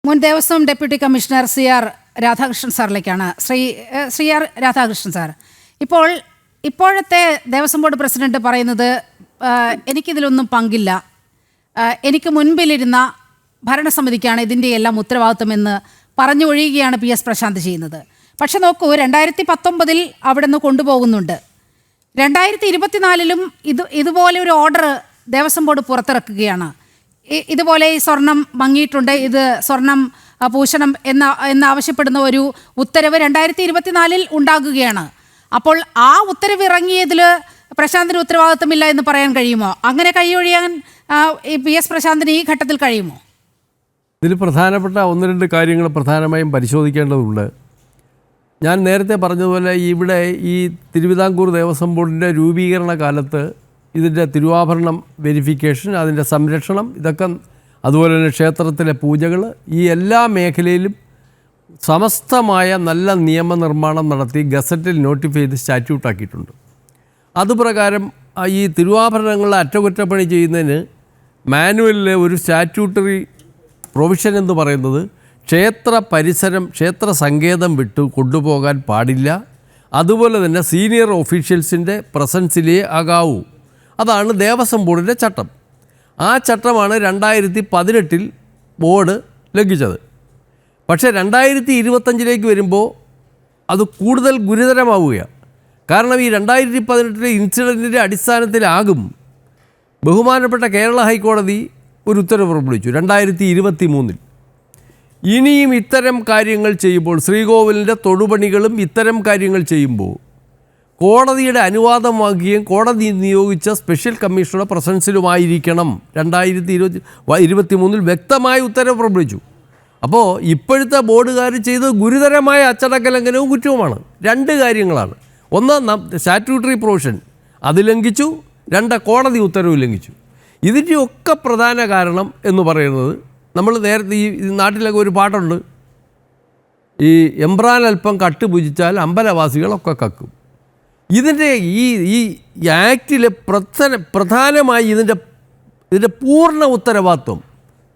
മുൻ Devaswom deputy commissioner CR Radhakrishnan സാറിലേക്കാണ്. Shri R Radhakrishnan sir, ഇപ്പോഴത്തെ ദേവസ്വം ബോർഡ് പ്രസിഡന്റ് പറയുന്നത് എനിക്കിതിലൊന്നും പങ്കില്ല, എനിക്ക് മുൻപിലിരുന്ന ഭരണസമിതിക്കാണ് ഇതിൻ്റെ എല്ലാം ഉത്തരവാദിത്വമെന്ന് പറഞ്ഞു ഒഴിയുകയാണ് PS പ്രശാന്ത് ചെയ്യുന്നത്. പക്ഷെ നോക്കൂ, 2019 അവിടെ നിന്ന് കൊണ്ടുപോകുന്നുണ്ട്. 2024 ഇതുപോലെ ഒരു ഓർഡർ ദേവസ്വം ബോർഡ് പുറത്തിറക്കുകയാണ്. ഇതുപോലെ ഈ സ്വർണം മങ്ങിയിട്ടുണ്ട്, ഇത് സ്വർണം പൂശണം എന്നാവശ്യപ്പെടുന്ന ഒരു ഉത്തരവ് 2024 ഉണ്ടാകുകയാണ്. അപ്പോൾ ആ ഉത്തരവ് ഇറങ്ങിയതിൽ പ്രശാന്തിന് ഉത്തരവാദിത്തമില്ല എന്ന് പറയാൻ കഴിയുമോ? അങ്ങനെ കൈയൊഴിയാൻ PS പ്രശാന്തിന് ഈ ഘട്ടത്തിൽ കഴിയുമോ? ഇതിൽ പ്രധാനപ്പെട്ട ഒന്ന് രണ്ട് കാര്യങ്ങൾ പ്രധാനമായും പരിശോധിക്കേണ്ടതുണ്ട്. ഞാൻ നേരത്തെ പറഞ്ഞതുപോലെ ഇവിടെ ഈ തിരുവിതാംകൂർ ദേവസ്വം ബോർഡിൻ്റെ രൂപീകരണ കാലത്ത് ഇതിൻ്റെ തിരുവാഭരണം വെരിഫിക്കേഷൻ, അതിൻ്റെ സംരക്ഷണം, ഇതൊക്കെ അതുപോലെ തന്നെ ക്ഷേത്രത്തിലെ പൂജകൾ, ഈ എല്ലാ മേഖലയിലും സമസ്തമായ നല്ല നിയമനിർമ്മാണം നടത്തി ഗസറ്റിൽ നോട്ടിഫൈ ചെയ്ത് സ്റ്റാറ്റ്യൂട്ടാക്കിയിട്ടുണ്ട്. അതുപ്രകാരം ഈ തിരുവാഭരണങ്ങളുടെ അറ്റകുറ്റപ്പണി ചെയ്യുന്നതിന് മാനുവലിലെ ഒരു സ്റ്റാറ്റ്യൂട്ടറി പ്രൊവിഷൻ എന്ന് പറയുന്നത് ക്ഷേത്ര പരിസരം, ക്ഷേത്ര സങ്കേതം വിട്ട് കൊണ്ടുപോകാൻ പാടില്ല. അതുപോലെ തന്നെ സീനിയർ ഒഫീഷ്യൽസിൻ്റെ പ്രസൻസിലേ ആകാവൂ. അതാണ് ദേവസ്വം ബോർഡിൻ്റെ ചട്ടം. ആ ചട്ടമാണ് 2018 ബോർഡ് ലംഘിച്ചത്. പക്ഷേ 2025 വരുമ്പോൾ അത് കൂടുതൽ ഗുരുതരമാവുകയാണ്. കാരണം ഈ 2018 ഇൻസിഡൻറ്റിൻ്റെ അടിസ്ഥാനത്തിലാകും ബഹുമാനപ്പെട്ട കേരള ഹൈക്കോടതി ഒരു ഉത്തരവ് പുറപ്പെടുവിച്ചു 2023. ഇനിയും ഇത്തരം കാര്യങ്ങൾ ചെയ്യുമ്പോൾ, ശ്രീകോവിലിൻ്റെ തൊടുപണികളും ഇത്തരം കാര്യങ്ങൾ ചെയ്യുമ്പോൾ കോടതിയുടെ അനുവാദം വാങ്ങുകയും കോടതി നിയോഗിച്ച സ്പെഷ്യൽ കമ്മീഷണറുടെ പ്രസൻസിലുമായിരിക്കണം. 2023 വ്യക്തമായ ഉത്തരവ് പുറപ്പെടുവിച്ചു. അപ്പോൾ ഇപ്പോഴത്തെ ബോർഡുകാർ ചെയ്ത് ഗുരുതരമായ അച്ചടക്ക ലംഘനവും കുറ്റവുമാണ്. രണ്ട് കാര്യങ്ങളാണ്. ഒന്ന്, സ്റ്റാറ്റ്യൂട്ടറി പ്രൊവിഷൻ അത് ലംഘിച്ചു. രണ്ട്, കോടതി ഉത്തരവ് ലംഘിച്ചു. ഇതിൻ്റെയൊക്കെ പ്രധാന കാരണം എന്ന് പറയുന്നത്, നമ്മൾ നേരത്തെ ഈ നാട്ടിലൊക്കെ ഒരു പാട്ടുണ്ട്, ഈ എംബ്രാൻ അല്പം കട്ട് ഭുജിച്ചാൽ അമ്പലവാസികളൊക്കെ കക്കും. ഇതിൻ്റെ ഈ ആക്റ്റിലെ പ്രധാനമായി ഇതിൻ്റെ പൂർണ്ണ ഉത്തരവാദിത്വം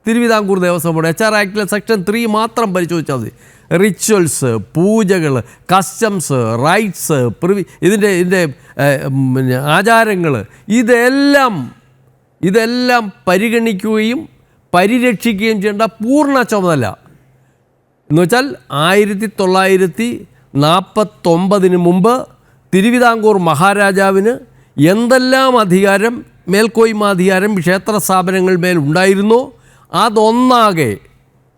തിരുവിതാംകൂർ ദേവസ്വം ബോർഡ് HR ആക്ടിലെ സെക്ഷൻ 3 മാത്രം പരിശോധിച്ചാൽ മതി. റിച്വൽസ്, പൂജകൾ, കസ്റ്റംസ്, റൈറ്റ്സ്, ഇതിൻ്റെ ആചാരങ്ങൾ, ഇതെല്ലാം പരിഗണിക്കുകയും പരിരക്ഷിക്കുകയും ചെയ്യേണ്ട പൂർണ്ണ ചുമതല എന്ന് വെച്ചാൽ 1949 മുമ്പ് തിരുവിതാംകൂർ മഹാരാജാവിന് എന്തെല്ലാം അധികാരം, മേൽക്കോയ്മാധികാരം ക്ഷേത്ര സ്ഥാപനങ്ങൾ മേൽ ഉണ്ടായിരുന്നോ അതൊന്നാകെ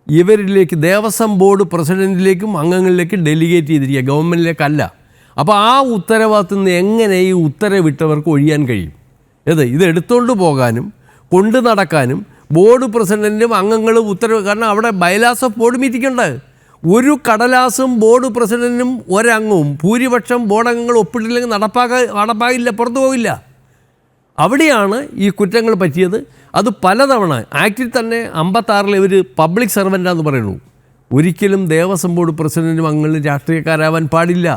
ഇവരിലേക്ക്, ദേവസ്വം ബോർഡ് പ്രസിഡൻറ്റിലേക്കും അംഗങ്ങളിലേക്കും ഡെലിഗേറ്റ് ചെയ്തിരിക്കുക, ഗവൺമെൻറ്റിലേക്കല്ല. അപ്പോൾ ആ ഉത്തരവാദിത്തത്തിൽ നിന്ന് എങ്ങനെ ഈ ഉത്തരവിട്ടവർക്ക് ഒഴിയാൻ കഴിയും? ഇത് എടുത്തുകൊണ്ട് പോകാനും കൊണ്ടു നടക്കാനും ബോർഡ് പ്രസിഡൻറ്റും അംഗങ്ങളും ഉത്തരവ്, കാരണം അവിടെ ബൈലാസ് ഓഫ് ബോർഡ് മീറ്റിംഗ് ഉണ്ട്. ഒരു കടലാസും ബോർഡ് പ്രസിഡൻറ്റും ഒരംഗവും ഭൂരിപക്ഷം ബോർഡ് അംഗങ്ങൾ ഒപ്പിട്ടില്ലെങ്കിൽ നടപ്പാകില്ല, പുറത്തു പോകില്ല. അവിടെയാണ് ഈ കുറ്റങ്ങൾ പറ്റിയത്. അത് പലതവണ ആക്റ്റിൽ തന്നെ 56 ഇവർ പബ്ലിക് സർവൻ്റാന്ന് പറയുന്നു. ഒരിക്കലും ദേവസ്വം ബോർഡ് പ്രസിഡൻറ്റും അംഗങ്ങളും രാഷ്ട്രീയക്കാരാവാൻ പാടില്ല,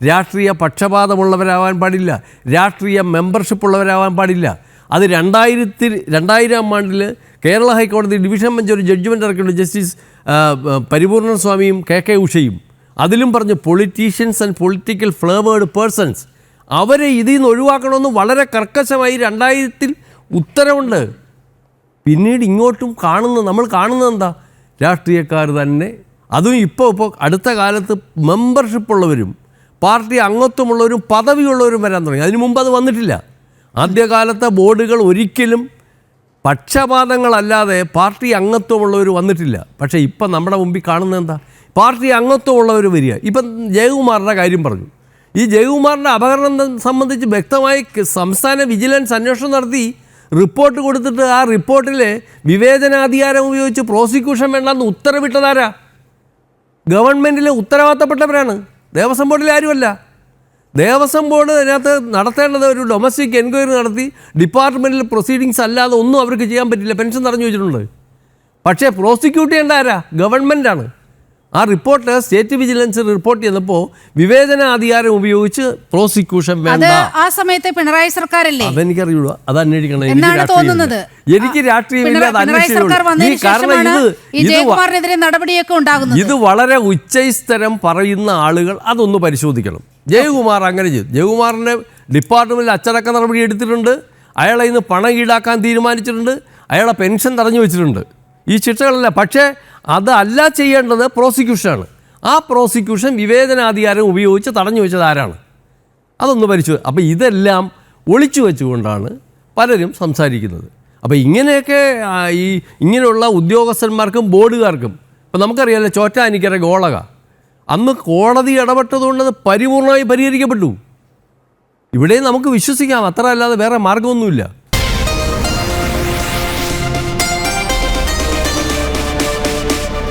രാഷ്ട്രീയ പക്ഷപാതമുള്ളവരാവാൻ പാടില്ല, രാഷ്ട്രീയ മെമ്പർഷിപ്പ് ഉള്ളവരാവാൻ പാടില്ല. അത് 2000 ആണ്ടിൽ കേരള ഹൈക്കോടതി ഡിവിഷൻ ബെഞ്ച് ഒരു ജഡ്ജ്മെൻറ്റ് ഇറക്കിയിട്ടുണ്ട്, ജസ്റ്റിസ് പരിപൂർണൻ സ്വാമിയും KK ഉഷയും. അതിലും പറഞ്ഞു politicians and political flavoured persons, അവരെ ഇതിൽ നിന്ന് ഒഴിവാക്കണമെന്ന് വളരെ കർക്കശമായി 2000 ഉത്തരവുണ്ട്. പിന്നീട് ഇങ്ങോട്ടും നമ്മൾ കാണുന്നത് എന്താ? രാഷ്ട്രീയക്കാർ തന്നെ, അതും ഇപ്പോൾ അടുത്ത കാലത്ത് മെമ്പർഷിപ്പുള്ളവരും പാർട്ടി അംഗത്വമുള്ളവരും പദവിയുള്ളവരും വരാൻ തുടങ്ങി. അതിനു മുമ്പ് അത് വന്നിട്ടില്ല. ആദ്യകാലത്തെ ബോർഡുകൾ ഒരിക്കലും പക്ഷപാതങ്ങളല്ലാതെ പാർട്ടി അംഗത്വമുള്ളവർ വന്നിട്ടില്ല. പക്ഷേ ഇപ്പം നമ്മുടെ മുമ്പിൽ കാണുന്നത് എന്താ? പാർട്ടി അംഗത്വമുള്ളവർ വരിക. ഇപ്പം ജയകുമാറിൻ്റെ കാര്യം പറഞ്ഞു. ഈ ജയകുമാറിൻ്റെ അപകടം സംബന്ധിച്ച് വ്യക്തമായി സംസ്ഥാന വിജിലൻസ് അന്വേഷണം നടത്തി റിപ്പോർട്ട് കൊടുത്തിട്ട് ആ റിപ്പോർട്ടിലെ വിവേചനാധികാരം ഉപയോഗിച്ച് പ്രോസിക്യൂഷൻ വേണ്ടെന്ന് ഉത്തരവിട്ടതാരാ? ഗവൺമെൻറ്റിലെ ഉത്തരവാദിത്തപ്പെട്ടവരാണ്, ദേവസ്വം ബോർഡിലെ ആരുമല്ല. ദേവസ്വം ബോർഡ് അതിനകത്ത് നടത്തേണ്ടത് ഒരു ഡൊമസ്റ്റിക് എൻക്വയറി നടത്തി ഡിപ്പാർട്ട്മെൻറ്റിൽ പ്രൊസീഡിങ്സ് അല്ലാതെ ഒന്നും അവർക്ക് ചെയ്യാൻ പറ്റില്ല. പെൻഷൻ തടഞ്ഞു വെച്ചിട്ടുണ്ട്. പക്ഷേ പ്രോസിക്യൂട്ട് ചെയ്യേണ്ട ആരാ? ഗവൺമെൻറ്റാണ്. ആ റിപ്പോർട്ട് സ്റ്റേറ്റ് വിജിലൻസ് റിപ്പോർട്ട് ചെയ്തപ്പോൾ വിവേചനാധികാരം ഉപയോഗിച്ച് പ്രോസിക്യൂഷൻ അത് വേണ്ട. ആ സമയത്തെ പിണറായി സർക്കാരല്ലേ? അതെനിക്കറിയുള്ളൂ, അത് അന്വേഷിക്കണം. എന്നാണ് തോന്നുന്നത്. എനിക്ക് രാഷ്ട്രീയമില്ല, അത് പിണറായി സർക്കാർ വന്നതിന് ശേഷമാണ് ഈ ജയകുമാറിനെതിരെ നടപടിയൊക്കെ ഉണ്ടാകുന്നത്. ഇത് വളരെ ഉച്ചസ്ഥരം പറയുന്ന ആളുകൾ അതൊന്ന് പരിശോധിക്കണം. ജയകുമാർ അങ്ങനെ ചെയ്തു. ജയകുമാറിൻ്റെ ഡിപ്പാർട്ട്മെൻറ്റിൽ അച്ചടക്ക നടപടി എടുത്തിട്ടുണ്ട്. അയാളെ ഇന്ന് പണം ഈടാക്കാൻ തീരുമാനിച്ചിട്ടുണ്ട്. അയാളെ പെൻഷൻ തടഞ്ഞു വെച്ചിട്ടുണ്ട്. ഈ ശിക്ഷകളല്ല. പക്ഷേ അതല്ല ചെയ്യേണ്ടത് പ്രോസിക്യൂഷനാണ്. ആ പ്രോസിക്യൂഷൻ വിവേചനാധികാരം ഉപയോഗിച്ച് തടഞ്ഞു വെച്ചത് ആരാണ്? അതൊന്ന് പരിശോധിച്ചു. അപ്പോൾ ഇതെല്ലാം ഒളിച്ചു വെച്ചുകൊണ്ടാണ് പലരും സംസാരിക്കുന്നത്. അപ്പോൾ ഇങ്ങനെയൊക്കെ ഇങ്ങനെയുള്ള ഉദ്യോഗസ്ഥന്മാർക്കും ബോർഡുകാർക്കും, ഇപ്പോൾ നമുക്കറിയാമല്ലോ ചോറ്റാനിക്കര ഗോളക, അന്ന് കോടതി ഇടപെട്ടതുകൊണ്ട് അത് പരിപൂർണമായി പരിഹരിക്കപ്പെട്ടു. ഇവിടെ നമുക്ക് വിശ്വസിക്കാം, അത്ര അല്ലാതെ വേറെ മാർഗമൊന്നുമില്ല.